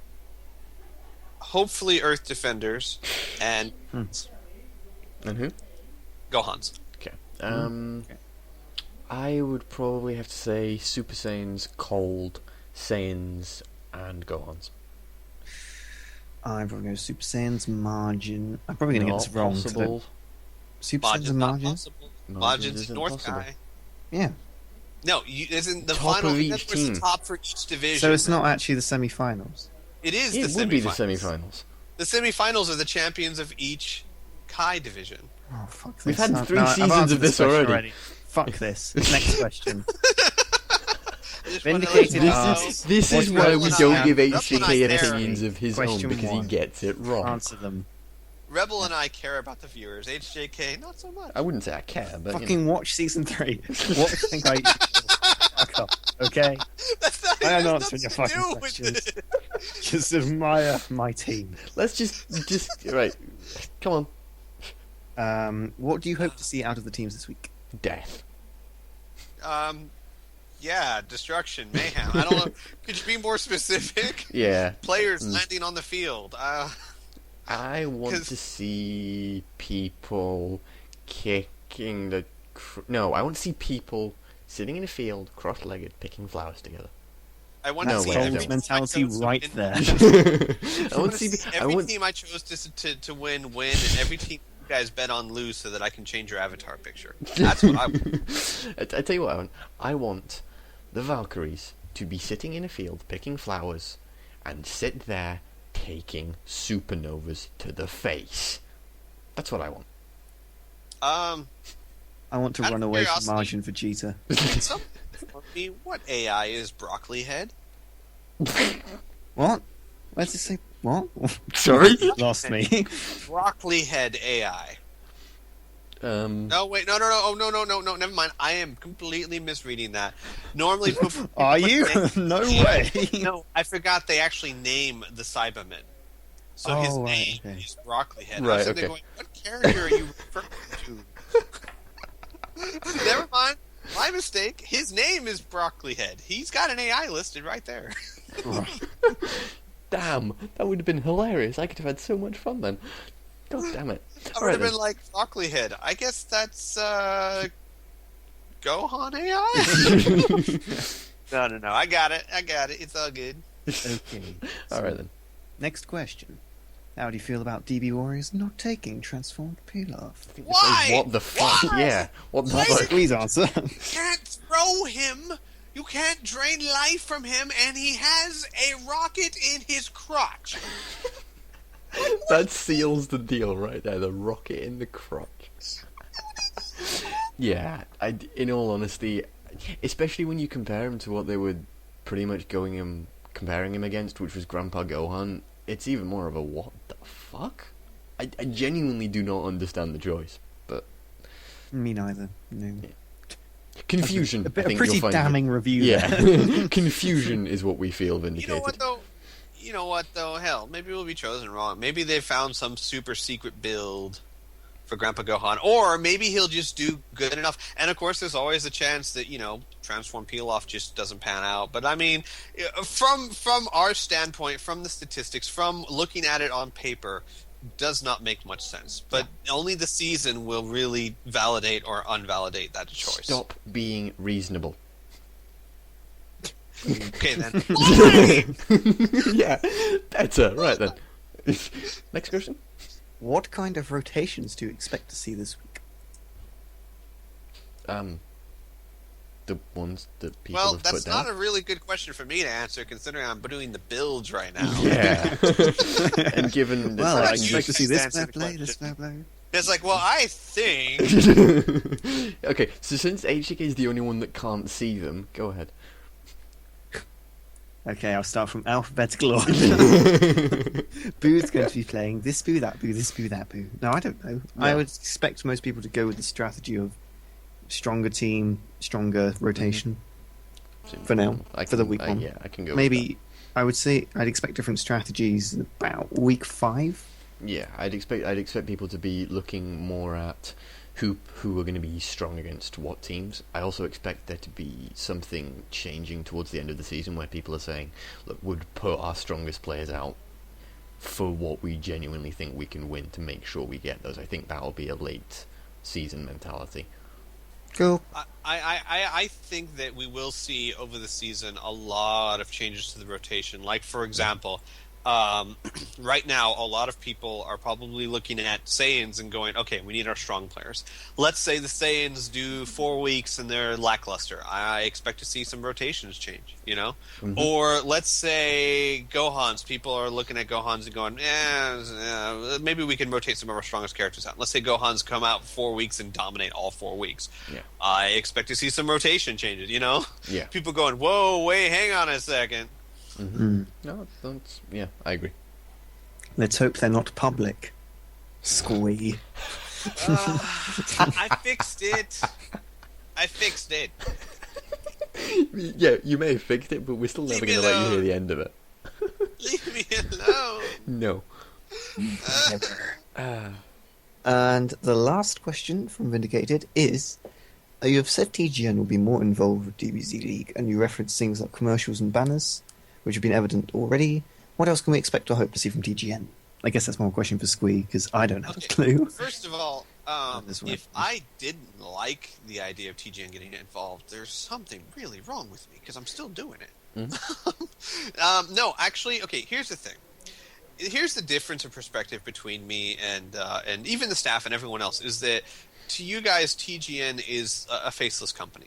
C: hopefully Earth Defenders, and
A: And who?
C: Gohans.
A: Okay.
B: Okay.
A: I would probably have to say Super Saiyans, Cold, Saiyans, and Gohans.
B: I'm probably going to Super Saiyans Margin. I'm probably going to get this
A: Not
B: wrong.
A: possible.
B: Super Saiyans
C: Majins
B: and
C: not
B: Margin.
C: possible.
A: Majins
C: Majins
A: isn't
C: North
A: possible.
C: Kai.
B: Yeah.
C: No, isn't the
A: Top
C: final?
A: of each
C: That's what's the
A: team.
C: top for each division.
B: So it's not actually the semi-finals.
C: It is.
A: It
C: the
A: would be the
C: semifinals.
A: semi-finals.
C: The semifinals are the champions of each Kai division.
B: Oh fuck this!
A: We've had
B: No,
A: 3
B: I've
A: seasons
B: answered
A: of this
B: question
A: already.
B: Fuck this. Next question.
C: I just wanna let
B: Vindicated
C: you
B: us.
C: know-
A: This is
B: What's
A: why
B: Rebel
A: we
B: and
A: don't
B: I-
A: give
C: Rebel and
A: HCK
C: I care.
A: opinions of his own
B: Question
A: because he
B: 1.
A: gets it wrong.
B: Answer them.
C: Rebel and I care about the viewers. HJK, not so much.
A: I wouldn't say I care, but
B: Fucking watch season 3. What do you think I? Fuck up. Okay.
C: That's not,
B: I am
C: that's
B: answering your
C: nothing to
B: fucking
C: do with
B: questions.
C: it.
B: Just admire my team.
A: let's just right. Come on,
B: What do you hope to see out of the teams this week?
A: death.
C: Yeah, destruction, mayhem. I don't know. Could you be more specific?
A: Yeah,
C: Players landing on the field.
A: I want
C: 'Cause-
A: to see people kicking the. No, I want to see people sitting in a field, cross-legged, picking flowers together.
C: I want
A: No,
C: to see
A: wait, I
C: every
A: don't.
C: team
B: mentality
C: I chose to
B: right
C: win.
B: there.
A: I want to see. I
C: every
A: want.
C: team I chose to win, and every team you guys bet on lose, so that I can change your avatar picture. That's what I want.
A: I tell you what I want. I want the Valkyries to be sitting in a field picking flowers and sit there taking supernovas to the face. That's what I want.
B: I want to
C: Out of
B: run away from
C: curiosity-
B: Margin Vegeta.
C: So, for me, what AI is Broccoli Head?
B: What? Where's it say? What?
A: Sorry.
B: Lost me.
C: Broccoli Head AI. No, wait, no. Oh, no. Never mind. I am completely misreading that. Normally, people
B: Are
C: put
B: you?
C: names-
B: No way.
C: No, I forgot they actually name the Cyberman. So his
B: Oh, right,
C: name
B: okay.
C: is Broccoli Head.
A: Right,
C: I was sitting there
A: okay.
C: going, what character are you referring to? Never mind. My mistake. His name is Broccoli Head. He's got an AI listed right there.
A: damn, that would have been hilarious. I could have had so much fun then. God damn it.
C: I would have been like Broccoli Head. I guess that's Gohan AI. No. I got it. It's all good.
B: Okay.
A: All right then.
B: Next question. How do you feel about DB Warriors not taking transformed Pilaf?
C: Why?
A: What the fuck?
C: Why?
A: Yeah. What the
C: Why?
A: fuck?
B: Please answer.
C: You can't throw him. You can't drain life from him, and he has a rocket in his crotch.
A: That seals the deal right there. The rocket in the crotch. Yeah. In all honesty, especially when you compare him to what they were pretty much comparing him against, which was Grandpa Gohan, it's even more of a what the fuck? I genuinely do not understand the choice, but
B: Me neither. No.
A: Yeah. Confusion.
B: A
A: I think
B: pretty
A: you'll find
B: damning review.
A: Yeah,
B: there.
A: confusion is what we feel vindicated.
C: You know what though? Hell, maybe we'll be chosen wrong. Maybe they found some super secret build for Grandpa Gohan, or maybe he'll just do good enough. And of course, there's always a chance that Transform Pilaf just doesn't pan out. But I mean, from our standpoint, from the statistics, from looking at it on paper, does not make much sense. But only the season will really validate or unvalidate that choice.
A: Stop being reasonable.
C: Okay then.
A: Yeah, better. Right then. Next question.
B: What kind of rotations do you expect to see this week?
A: The ones that people
C: Well,
A: have
C: that's
A: put
C: not
A: down.
C: a really good question for me to answer, considering I'm doing the builds right now.
A: Yeah. And given the
B: Well, I
C: That's
B: expect to see
C: usually
B: this
C: answer
B: fair
C: the
B: play, this
C: question.
B: fair play.
C: It's like, well, I think.
A: Okay, so since HK is the only one that can't see them, go ahead.
B: Okay, I'll start from alphabetical order. Boo's going to be playing this Boo, that Boo, this Boo, that Boo. No, I don't know. I would expect most people to go with the strategy of stronger team, stronger rotation. For now, for the week one.
A: Yeah, I can go.
B: Maybe I would say I'd expect different strategies about week 5.
A: Yeah, I'd expect people to be looking more at who are going to be strong against what teams. I also expect there to be something changing towards the end of the season where people are saying, look, we'd put our strongest players out for what we genuinely think we can win to make sure we get those. I think that'll be a late season mentality.
B: Cool.
C: I think that we will see over the season a lot of changes to the rotation. Like, for example, right now, a lot of people are probably looking at Saiyans and going, okay, we need our strong players. Let's say the Saiyans do 4 weeks and they're lackluster. I expect to see some rotations change,
A: Mm-hmm.
C: Or let's say Gohans. People are looking at Gohans and going, maybe we can rotate some of our strongest characters out. Let's say Gohans come out 4 weeks and dominate all 4 weeks.
A: Yeah.
C: I expect to see some rotation changes,
A: Yeah.
C: People going, whoa, wait, hang on a second.
A: Mm-hmm. No, that's... Yeah, I agree.
B: Let's hope they're not public. Squee.
C: I fixed it.
A: Yeah, you may have fixed it, but we're still never
C: Leave
A: going
C: me
A: to let you hear
C: alone.
A: the end of it.
C: Leave me alone.
A: No.
B: And the last question from Vindicated is, you have said TGN will be more involved with DBZ League, and you reference things like commercials and banners, which have been evident already. What else can we expect or hope to see from TGN? I guess that's more a question for Squee, because I don't have a clue.
C: First of all,
B: This one.
C: if I didn't like the idea of TGN getting involved, there's something really wrong with me, because I'm still doing it. No, actually, okay, here's the thing. Here's the difference in perspective between me and even the staff and everyone else, is that to you guys, TGN is a faceless company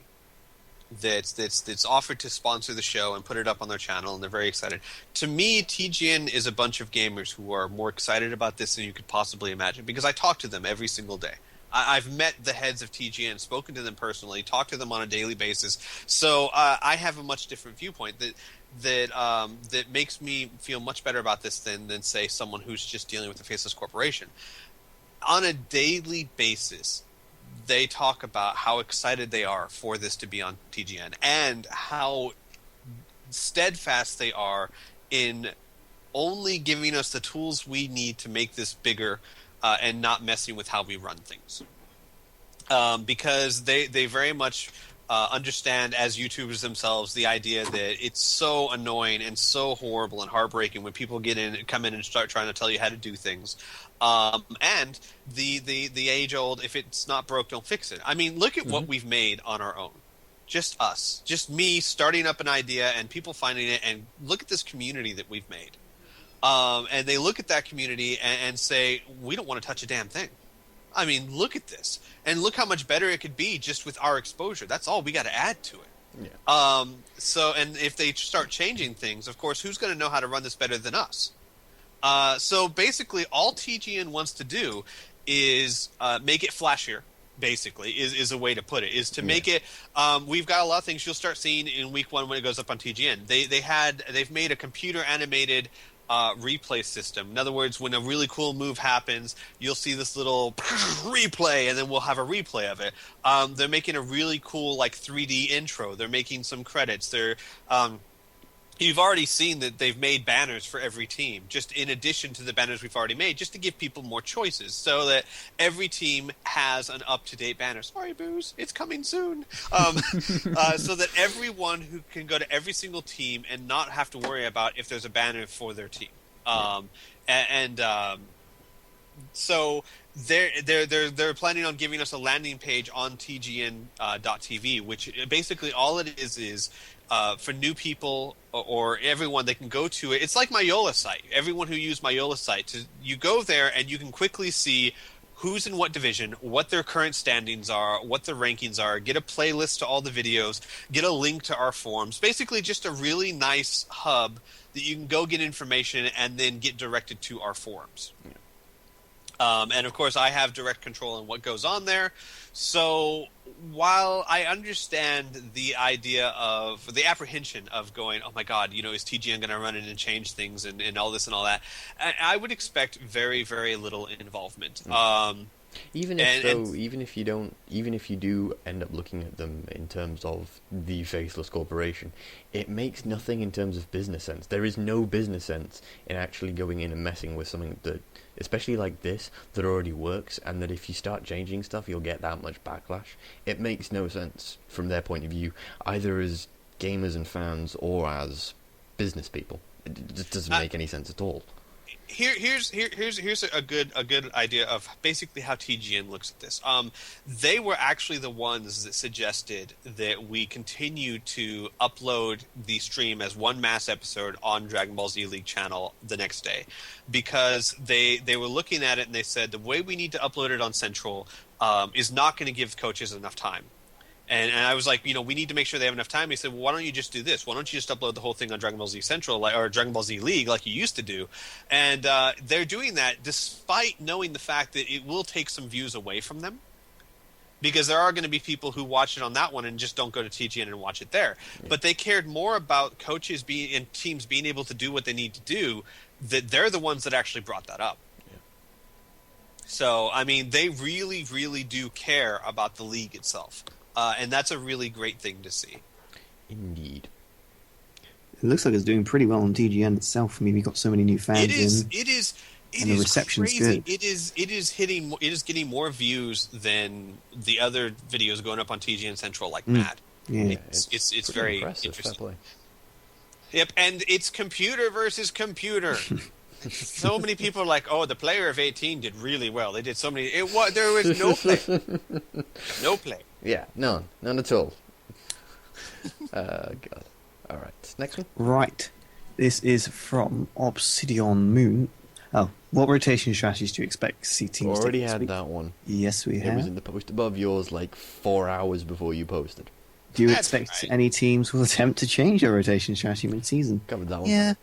C: that's offered to sponsor the show and put it up on their channel, and they're very excited. To me, TGN is a bunch of gamers who are more excited about this than you could possibly imagine, because I talk to them every single day. I've met the heads of TGN, spoken to them personally, talked to them on a daily basis, so I have a much different viewpoint that makes me feel much better about this than say someone who's just dealing with a faceless corporation. On a daily basis, they talk about how excited they are for this to be on TGN and how steadfast they are in only giving us the tools we need to make this bigger and not messing with how we run things. Because they very much understand as YouTubers themselves the idea that it's so annoying and so horrible and heartbreaking when people come in and start trying to tell you how to do things. And the age old, if it's not broke, don't fix it. I mean, look at what we've made on our own. Just us. Just me starting up an idea and people finding it, and look at this community that we've made. And they look at that community and say, we don't want to touch a damn thing. I mean, look at this. And look how much better it could be just with our exposure. That's all we got to add to it.
A: Yeah.
C: And if they start changing things, of course, who's going to know how to run this better than us? So basically, all TGN wants to do is make it flashier. Basically, is a way to put it. Is to make it. We've got a lot of things you'll start seeing in week 1 when it goes up on TGN. They've made a computer animated replay system. In other words, when a really cool move happens, you'll see this little replay, and then we'll have a replay of it. They're making a really cool 3D intro. They're making some credits. You've already seen that they've made banners for every team, just in addition to the banners we've already made, just to give people more choices, so that every team has an up-to-date banner. Sorry, Booze, it's coming soon. So that everyone who can go to every single team and not have to worry about if there's a banner for their team. So they're planning on giving us a landing page on TGN.TV, which basically all it is for new people or everyone, they can go to it. It's like my Yola site. Everyone who used my Yola site, you go there and you can quickly see who's in what division, what their current standings are, what their rankings are, get a playlist to all the videos, get a link to our forums. Basically just a really nice hub that you can go get information and then get directed to our forums.
A: Yeah.
C: And of course, I have direct control on what goes on there. So while I understand the idea of the apprehension of going, oh my God, is TGN going to run in and change things and all this and all that, I would expect very, very little involvement.
A: Even if you do end up looking at them in terms of the faceless corporation, it makes nothing in terms of business sense. There is no business sense in actually going in and messing with something that, especially like this, that already works, and that if you start changing stuff, you'll get that much backlash. It makes no sense from their point of view, either as gamers and fans or as business people. It just doesn't make any sense at all.
C: Here's a good idea of basically how TGN looks at this. They were actually the ones that suggested that we continue to upload the stream as one mass episode on Dragon Ball Z League channel the next day, because they were looking at it and they said the way we need to upload it on Central is not going to give coaches enough time. And I was like, we need to make sure they have enough time. He said, well, why don't you just do this? Why don't you just upload the whole thing on Dragon Ball Z Central or Dragon Ball Z League like you used to do? And they're doing that despite knowing the fact that it will take some views away from them, because there are going to be people who watch it on that one and just don't go to TGN and watch it there. Yeah. But they cared more about coaches and teams being able to do what they need to do, that they're the ones that actually brought that up. Yeah. So, I mean, they really, really do care about the league itself. And that's a really great thing to see.
A: Indeed.
B: It looks like it's doing pretty well on TGN itself. I mean, we got so many new fans in.
C: It is
B: the reception's
C: crazy.
B: Good.
C: It is getting more views than the other videos going up on TGN Central like mad.
B: Yeah,
C: it's very
A: impressive.
C: interesting. Yep, and it's computer versus computer. So many people are like, "Oh, the player of 18 did really well. They did so many." There was no play, no play.
A: Yeah, none at all. God. All right, next one.
B: Right, this is from Obsidian Moon. Oh, what rotation strategies do you expect to see teams?
A: Already had that one.
B: Yes, we have.
A: It was in the post above yours, 4 hours before you posted.
B: Do you expect any teams will attempt to change their rotation strategy mid-season?
A: Covered that one.
B: Yeah.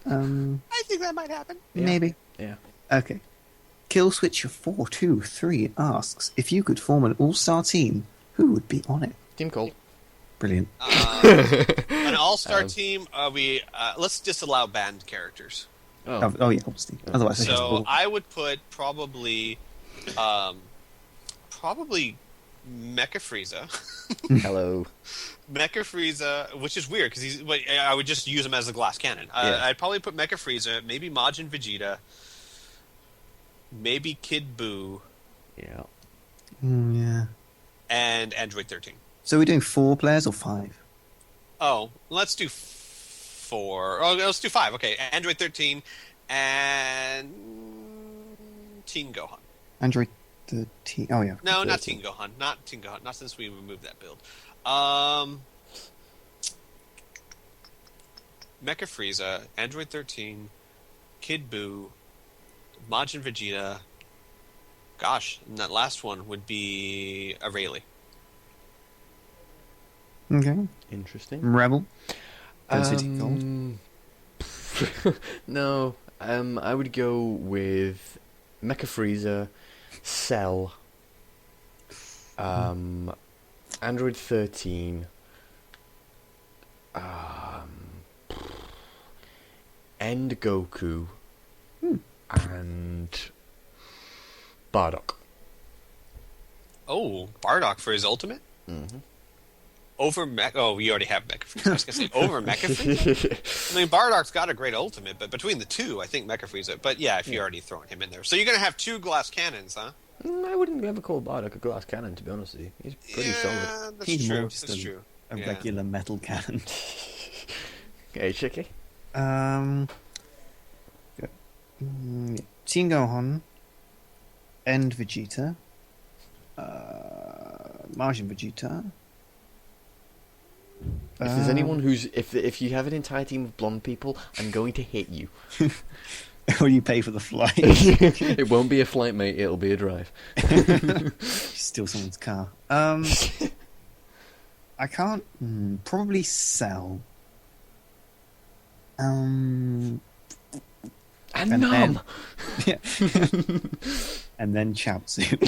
C: I think that might happen.
B: Maybe.
A: Yeah.
B: Okay. Killswitcher423 asks, if you could form an all-star team, who would be on it?
A: Team Colt.
B: Brilliant.
C: An all-star team. Let's disallow banned characters.
B: Oh yeah, obviously. Otherwise,
C: so I would put probably Mecha Frieza.
A: Hello.
C: Mecha Frieza, which is weird because I would just use him as a glass cannon. I'd probably put Mecha Frieza, maybe Majin Vegeta, maybe Kid Buu.
A: Yeah.
B: Yeah.
C: And Android 13.
B: So we're doing 4 players or 5?
C: Oh, let's do 4. Oh, let's do 5. Okay, Android 13 and Teen Gohan.
B: Android 13. Oh, yeah.
C: No, not
B: 13.
C: Teen Gohan. Not Teen Gohan. Not since we removed that build. Mecha Frieza, Android 13, Kid Buu, Majin Vegeta. Gosh, and that last one would be a Rayleigh.
B: Okay.
A: Interesting.
B: Rebel. City Gold.
A: No, I would go with Mecha Frieza, Cell, Android 13, End Goku, and Bardock.
C: Oh, Bardock for his ultimate?
A: Mm-hmm.
C: Over Mecha... Oh, we already have Mecha Frieza. I was going to say, over Mecha Frieza? I mean, Bardock's got a great ultimate, but between the two, I think Mecha Frieza... But yeah, if you're already throwing him in there. So you're going to have 2 glass cannons, huh?
A: I wouldn't ever call Bardock a glass cannon, to be honest with you. He's pretty solid.
C: That's
B: He's
C: true.
B: more just
C: That's true.
B: a
C: Yeah.
B: regular metal cannon.
A: Okay, Chicky.
B: Teen Gohan, End Vegeta, Majin Vegeta.
A: If there's anyone who's... If you have an entire team of blonde people, I'm going to hit you.
B: Or you pay for the flight.
A: It won't be a flight, mate. It'll be a drive.
B: Steal someone's car. I can't... probably Cell.
A: And
B: And
A: Nam!
B: Yeah. And then Chaozu.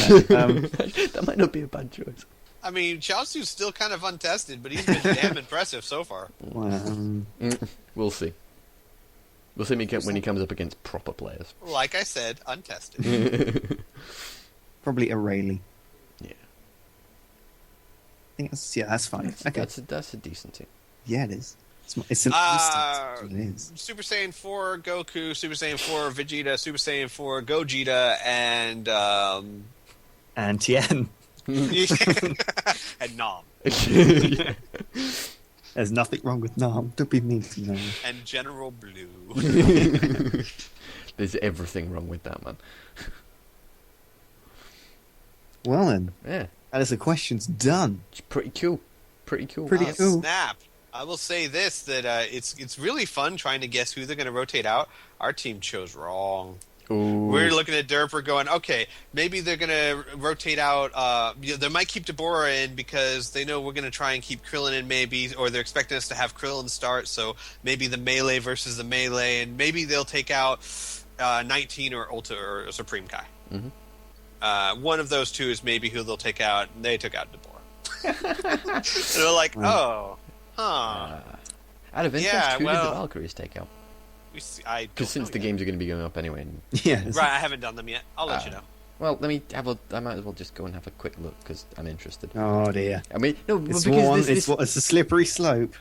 A: That might not be a bad choice.
C: I mean, Chaozu's still kind of untested, but he's been damn impressive so far.
A: We'll see. We'll see when he comes up against proper players.
C: Like I said, untested.
B: Probably a Rayleigh.
A: Yeah.
B: I think that's fine. Okay.
A: That's a decent team.
B: Yeah, it is. It's an instant. It is.
C: Super Saiyan 4 Goku, Super Saiyan 4 Vegeta, Super Saiyan 4 Gogeta, and
B: And Tien.
C: and Nam.
B: There's nothing wrong with Nam. Don't be mean to Nam.
C: And General Blue.
A: There's everything wrong with that, man.
B: Well then,
A: Yeah.
B: that is the questions done.
A: It's pretty cool. Pretty cool.
B: Pretty cool.
C: Snap. I will say this, that it's really fun trying to guess who they're going to rotate out. Our team chose wrong.
A: Ooh.
C: We're looking at Derp, we're going, okay, maybe they're going to rotate out, they might keep Deborah in because they know we're going to try and keep Krillin in maybe, or they're expecting us to have Krillin start, so maybe the Melee versus the Melee, and maybe they'll take out 19 or Ulta or Supreme Kai.
A: Mm-hmm.
C: One of those two is maybe who they'll take out, and they took out Deborah. So they're like, oh, huh.
A: Out of interest,
C: Yeah,
A: who did
C: well-
A: the Valkyries take out?
C: Because
A: Because since the games are going to be going up anyway.
B: Yeah.
C: Right, I haven't done them yet. I'll let you know.
A: Well, let me have a... I might as well just go and have a quick look, because I'm interested.
B: Oh dear.
A: I mean, no,
B: It's
A: because
B: it's a slippery slope.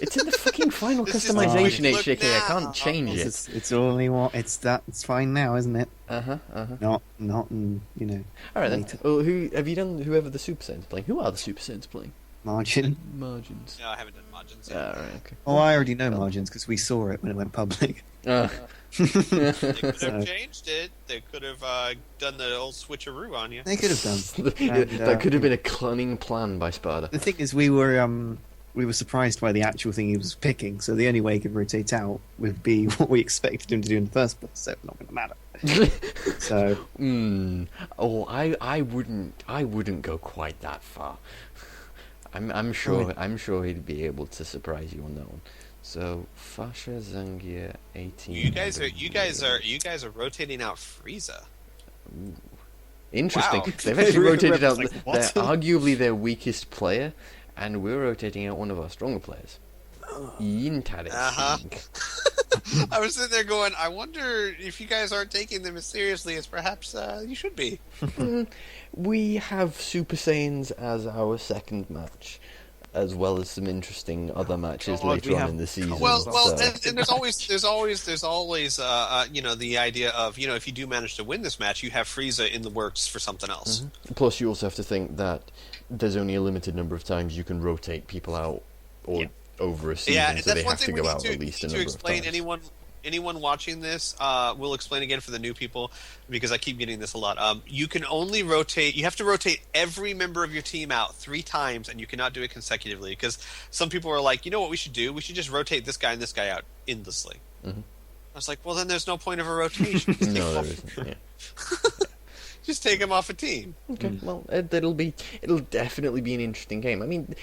A: it's in the fucking final
C: This is
A: customization,
C: the quick
A: HJK. I
C: look
A: can't
C: now.
A: change it.
B: It's only what it's that. It's fine now, isn't it?
A: Uh-huh, uh-huh.
B: Not you know.
A: All right, then.
B: later.
A: Well, who have you done? Whoever the Super Saiyans playing? Who are the Super Saiyans playing?
B: Margin.
A: Margins.
C: No, I haven't done margins
A: All
C: yet.
A: right, okay.
B: Oh, I already know margins because we saw it when it went public.
C: They could
B: So-
C: have changed it. They could have done the old switcheroo on you.
B: They could have done. And,
A: that could have been a cunning plan by Sparta.
B: The thing is, we were surprised by the actual thing he was picking. So the only way he could rotate out would be what we expected him to do in the first place. So it's not going to matter. So
A: Oh, I wouldn't go quite that far. I'm sure he'd be able to surprise you on that one. So Fasha Zangier 18.
C: You guys are rotating out Frieza.
A: Interesting.
C: Wow.
A: They've actually rotated out
B: Like, what?
A: arguably their weakest player, and we're rotating out one of our stronger players. Interesting.
C: Uh-huh. I was sitting there going, I wonder if you guys aren't taking them as seriously as perhaps you should be.
A: We have Super Saiyans as our second match, as well as some interesting other matches
B: God,
A: later
B: we
A: on
B: have-
A: in the season.
C: Well,
A: so-
C: and there's always the idea of, if you do manage to win this match, you have Frieza in the works for something else.
A: Plus, you also have to think that there's only a limited number of times you can rotate people out or over a season,
C: Yeah,
A: so
C: that's
A: they
C: one
A: have to
C: thing we
A: go
C: need
A: out
C: to,
A: at least a
C: need to
A: number of
C: explain.
A: times.
C: Anyone watching this, we'll explain again for the new people because I keep getting this a lot. You can only rotate. You have to rotate every member of your team out 3 times, and you cannot do it consecutively. Because some people are like, you know what we should do? We should just rotate this guy and this guy out endlessly.
A: Mhm.
C: I was like, well, then there's no point of a rotation. Just
A: No,
C: take
A: there
C: him
A: isn't.
C: off-
A: Yeah.
C: just take him off a team.
A: Okay, well, it'll definitely be an interesting game. I mean,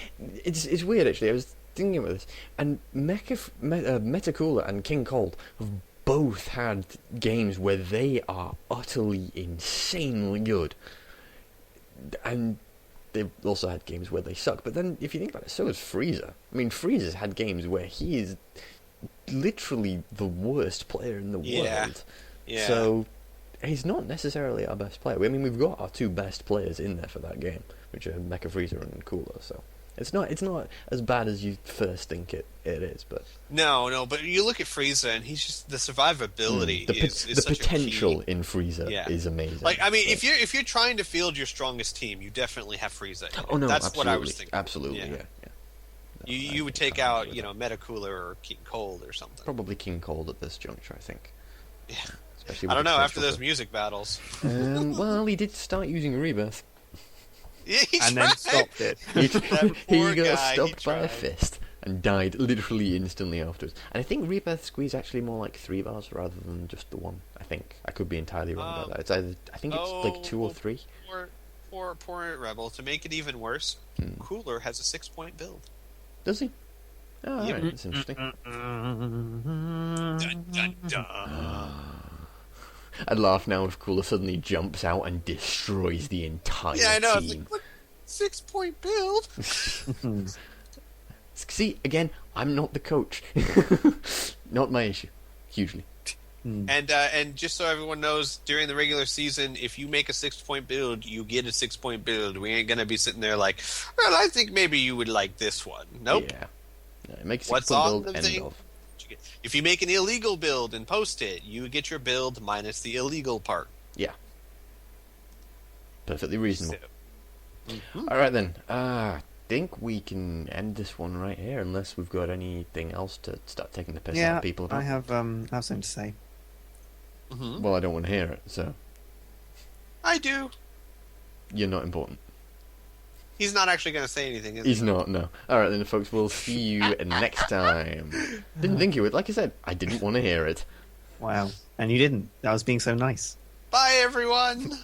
A: it's weird actually. I was thinking about this, and Metacooler and King Cold have both had games where they are utterly insanely good, and they've also had games where they suck. But then, if you think about it, so has Frieza. I mean, Frieza's had games where he is literally the worst player in the world.
C: Yeah.
A: So he's not necessarily our best player. I mean, we've got our 2 best players in there for that game, which are Mecha Frieza and Cooler. So it's not as bad as you first think it is. But
C: No, but you look at Frieza, and he's just the survivability is
A: the
C: such
A: potential
C: a key.
A: in Frieza is amazing.
C: Like, I mean,
A: So-
C: if you're trying to field your strongest team, you definitely have Frieza.
A: oh no,
C: That's
A: absolutely,
C: what I was thinking.
A: absolutely,
C: Yeah.
A: yeah. No,
C: You
A: I
C: would
A: think
C: take
A: I'm
C: out,
A: with
C: you know,
A: that.
C: Metacooler or King Cold or something.
A: Probably King Cold at this juncture, I think.
C: Yeah.
A: Especially
C: I
A: with
C: don't
A: the
C: know. After
A: potential
C: those
A: for-
C: music battles,
A: well, he did start using Rebirth.
C: yeah, he
B: And then
C: tried.
B: stopped it.
A: He,
C: That poor
A: he got
C: guy, he
A: stopped by a
C: tried.
A: fist and died literally instantly afterwards. And I think Rebirth Squeeze actually more like 3 bars rather than just the 1. I think I could be entirely wrong about that. It's either I think it's like 2 or 3.
C: Poor Rebel. To make it even worse,
A: Hmm.
C: Cooler has a 6-point build.
A: Does he? Oh,
C: Yep.
A: alright, that's interesting.
C: Dun, dun, dun.
A: I'd laugh now if Cooler suddenly jumps out and destroys the entire
C: Yeah, I know. It's
A: team.
C: like, what? 6-point build?
A: See, again, I'm not the coach. Not my issue. Hugely.
C: And just so everyone knows, during the regular season, if you make a 6-point build, you get a 6-point build. We ain't gonna be sitting there like, well, I think maybe you would like this one. Nope.
A: Yeah. No, it makes
C: What's
A: 6-point
C: on
A: build
C: the
A: end
C: thing?
A: of.
C: If you make an illegal build and post it, you get your build minus the illegal part.
A: Yeah. Perfectly reasonable.
C: So-
A: Alright then. I think we can end this one right here, unless we've got anything else to start taking the piss out
B: Yeah,
A: of people about.
B: I have something to say.
C: Mhm.
A: Well, I don't want to hear it, so
C: I do.
A: you're not important.
C: He's not actually going to say anything, is
A: He's
C: he?
A: not, no. Alright then, folks, we'll see you next time. Didn't think you would. Like I said, I didn't want to hear it.
B: Wow. And you didn't. That was being so nice.
C: Bye, everyone.